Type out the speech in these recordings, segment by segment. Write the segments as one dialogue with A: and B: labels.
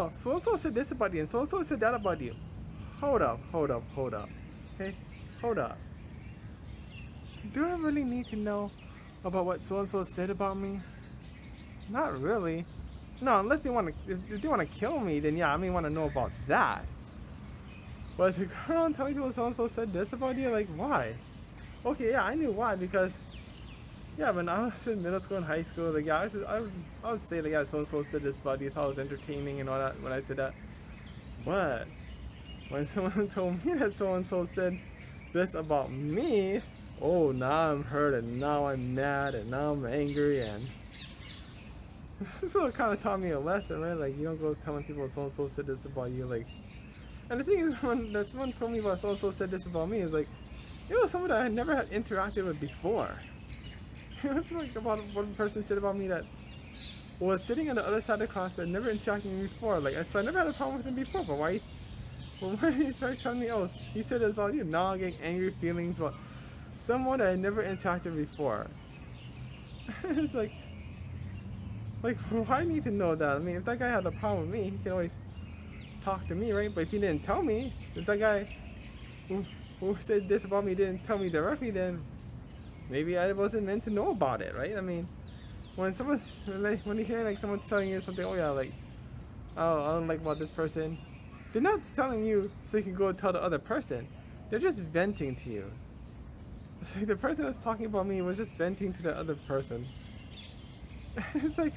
A: oh, so and so said this about you, and so said that about you. Hold up, hold up, hold up. Hey, hold up. Do I really need to know about what so and so said about me? Not really. No, unless they want to, if they want to kill me, then yeah, I may want to know about that. But to go around telling people so and so said this about you, like why? Okay, yeah, I knew why because yeah, when I was in middle school and high school, like yeah, I would say like yeah, so and so said this about you, thought it was entertaining and all that when I said that. But when someone told me that so and so said this about me, oh now I'm hurt and now I'm mad and now I'm angry and so it kind of taught me a lesson, right? Like you don't go telling people so and so said this about you, like. And the thing is, when that someone told me about so and so said this about me, is like it was someone that I had never had interacted with before. It was like about one person said about me that was sitting on the other side of the class that never interacted with me before. Like so I never had a problem with him before, but why? Well, when he started telling me, oh, he said this about you, now I'm getting angry feelings about someone that I never interacted with before. It's like, why I need to know that? I mean, if that guy had a problem with me, he can always talk to me, right? But if he didn't tell me, if that guy who said this about me didn't tell me directly, then maybe I wasn't meant to know about it, right? I mean, when someone's like, when you hear like someone telling you something, oh yeah, like, oh, I don't like about this person, they're not telling you so you can go tell the other person. They're just venting to you. It's like the person that's talking about me was just venting to the other person. It's like,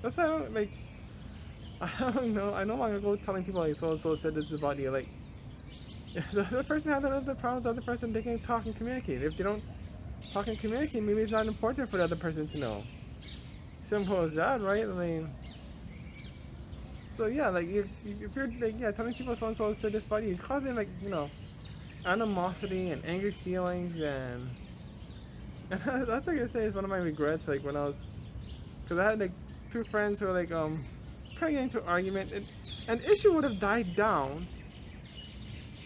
A: that's why I don't like, I don't know, I no longer go telling people like so and so said this about you. Like, if the other person has another problem with the other person, they can talk and communicate. If they don't talk and communicate, maybe it's not important for the other person to know. Simple as that, right? I mean, so yeah, like if you're like yeah telling people so and so said this about you, you're causing like animosity and angry feelings and that's like I say is one of my regrets. Like when I was, because I had like two friends who were like kind of getting into an argument, and an issue would have died down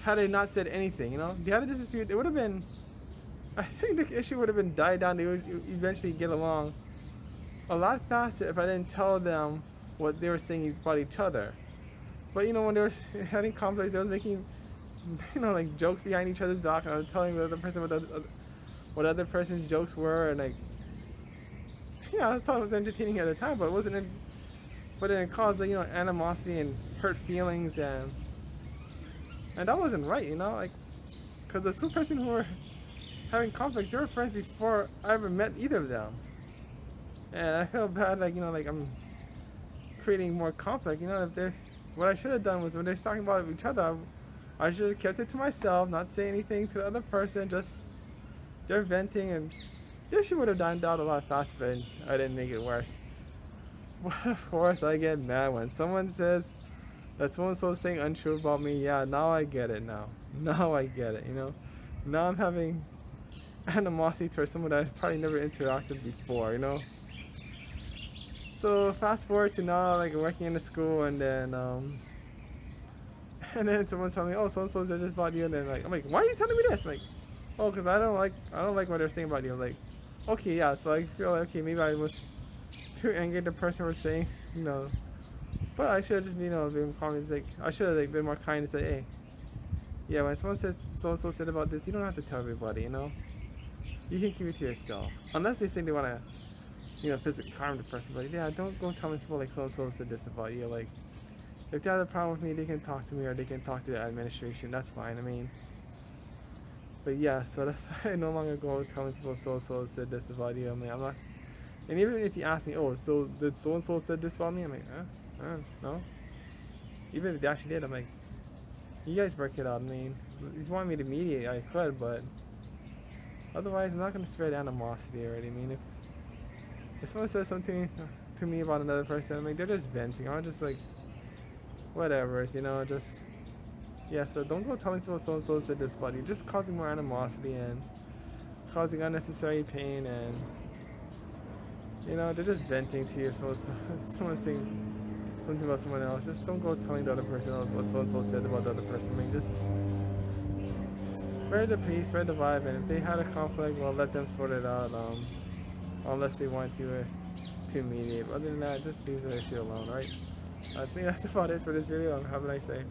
A: had they not said anything. You know, they had a dispute. It would have been, I think the issue would have been died down. They would eventually get along a lot faster if I didn't tell them what they were saying about each other. But you know, when they were having conflicts, they was making like jokes behind each other's back, and I was telling the other person what other person's jokes were, and like I thought it was entertaining at the time, but it wasn't. But then it caused animosity and hurt feelings, and that wasn't right, like because the two persons who were having conflicts, they were friends before I ever met either of them, and I feel bad, like I'm creating more conflict. If they, what I should have done was when they're talking about each other, I should have kept it to myself, not say anything to the other person, just they're venting, and this shit would have died down a lot faster, but I didn't make it worse. But of course, I get mad when someone says that so-and-so saying untrue about me. Yeah, now I get it now. Now I get it, Now I'm having animosity towards someone that I probably never interacted before, So fast forward to now, like working in the school, and then someone telling me, oh, so-and-so said this about you, and then like I'm like, why are you telling me this? I'm like, oh, because I don't like what they're saying about you. I'm like, okay, yeah, so I feel like, okay, maybe I was too angry at the person was saying, but I should have just been calm. It's like I should have like been more kind and say, hey, yeah, when someone says so and so said about this, you don't have to tell everybody, you can keep it to yourself, unless they say they want to physically harm the person. But yeah, don't go telling people like so and so said this about you. Like if they have a problem with me, they can talk to me, or they can talk to the administration. That's fine. I mean, but yeah, so that's why I no longer go telling people so and so said this about you. I mean, I'm not. And even if you ask me, oh, so did so and so said this about me? I'm like, no. Even if they actually did, I'm like, you guys work it out. I mean, if you want me to mediate, I could, but otherwise, I'm not gonna spread animosity already. I mean, if someone says something to me about another person, I'm like, they're just venting. I'm just like, whatever, just yeah. So don't go telling people so and so said this about you. Just causing more animosity and causing unnecessary pain, and they're just venting to you. So someone's saying something about someone else, just don't go telling the other person what so and so said about the other person. I mean, just spread the peace, spread the vibe, and if they had a conflict, well, let them sort it out. Unless they want to mediate. But other than that, just leave the issue alone, right? I think that's about it for this video. Have a nice day.